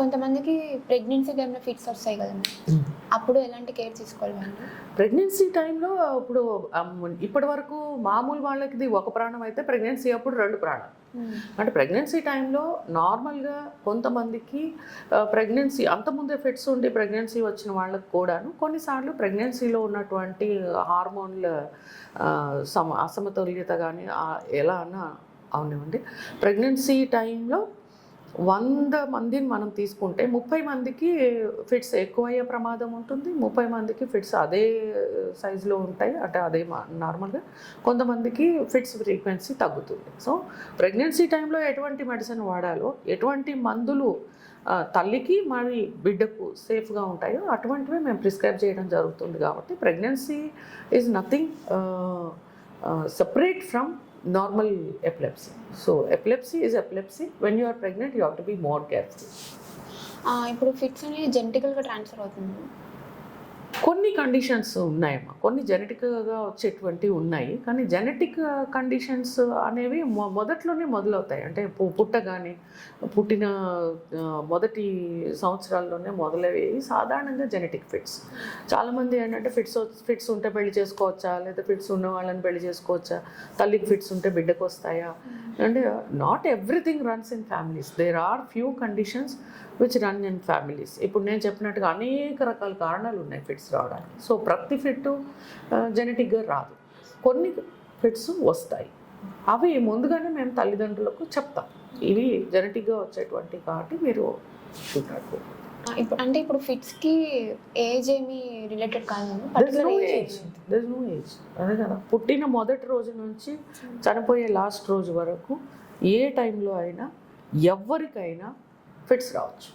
కొంతమందికి ప్రెగ్నెన్సీ టైంలో ఫిట్స్ వస్తాయి కదా మేడం, అప్పుడు ఎలాంటి కేర్ తీసుకోవాలి మేడం? ప్రెగ్నెన్సీ టైంలో ఇప్పుడు ఇప్పటి వరకు మామూలు వాళ్ళకి ఇది ఒక ప్రాణం అయితే ప్రెగ్నెన్సీ అప్పుడు 2 ప్రాణాలు. అంటే ప్రెగ్నెన్సీ టైంలో నార్మల్గా కొంతమందికి ప్రెగ్నెన్సీ అంతకుముందే ఫిట్స్ ఉండి ప్రెగ్నెన్సీ వచ్చిన వాళ్ళకి కూడాను కొన్నిసార్లు ప్రెగ్నెన్సీలో ఉన్నటువంటి హార్మోన్ల అసమతుల్యత కానీ ఎలా అన్నా అవనివ్వండి, ప్రెగ్నెన్సీ టైంలో 100 మందిని మనం తీసుకుంటే 30 మందికి ఫిట్స్ ఎక్కువయ్యే ప్రమాదం ఉంటుంది, 30 మందికి ఫిట్స్ అదే సైజులో ఉంటాయి, అంటే అదే నార్మల్గా. కొంతమందికి ఫిట్స్ ఫ్రీక్వెన్సీ తగ్గుతుంది. సో ప్రెగ్నెన్సీ టైంలో ఎటువంటి మెడిసిన్ వాడాలో, ఎటువంటి మందులు తల్లికి మరి బిడ్డకు సేఫ్గా ఉంటాయో అటువంటివి మేము ప్రిస్క్రైబ్ చేయడం జరుగుతుంది. కాబట్టి pregnancy is nothing separate from normal epilepsy. So epilepsy is epilepsy. When you are pregnant, you have to be more careful. ఇప్పుడు ఫిట్స్ అనేది జెనెటికల్గా ట్రాన్స్ఫర్ అవుతుంది. కొన్ని కండిషన్స్ ఉన్నాయమ్మా, కొన్ని జెనెటిక్గా వచ్చేటువంటివి ఉన్నాయి. కానీ జెనెటిక్ కండిషన్స్ అనేవి మొదట్లోనే మొదలవుతాయి. అంటే పుట్టిన మొదటి సంవత్సరాల్లోనే మొదలయ్యేవి సాధారణంగా జెనెటిక్ ఫిట్స్. చాలామంది ఏంటంటే ఫిట్స్ ఉంటే పెళ్లి చేసుకోవచ్చా, లేదా ఫిట్స్ ఉన్న వాళ్ళని పెళ్లి చేసుకోవచ్చా, తల్లికి ఫిట్స్ ఉంటే బిడ్డకు వస్తాయా అంటే not everything runs in families. There are few conditions which run in families. ఇప్పుడు నేను చెప్పినట్టుగా అనేక రకాల కారణాలు ఉన్నాయి ఫిట్స్ రావడానికి. సో ప్రతి ఫిట్ జెనెటిక్గా రాదు, కొన్ని ఫిట్స్ వస్తాయి. అవి ముందుగానే మేము తల్లిదండ్రులకు చెప్తాం, ఇవి జెనెటిక్గా వచ్చేటువంటి కాబట్టి మీరు చూడాలి. ఇప్పుడు ఫిట్స్కి ఏజ్ ఏమి రిలేటెడ్ కాదు, అదే కదా, పుట్టిన మొదటి రోజు నుంచి చనిపోయే లాస్ట్ రోజు వరకు ఏ టైంలో అయినా ఎవరికైనా ఫిట్స్ రావచ్చు.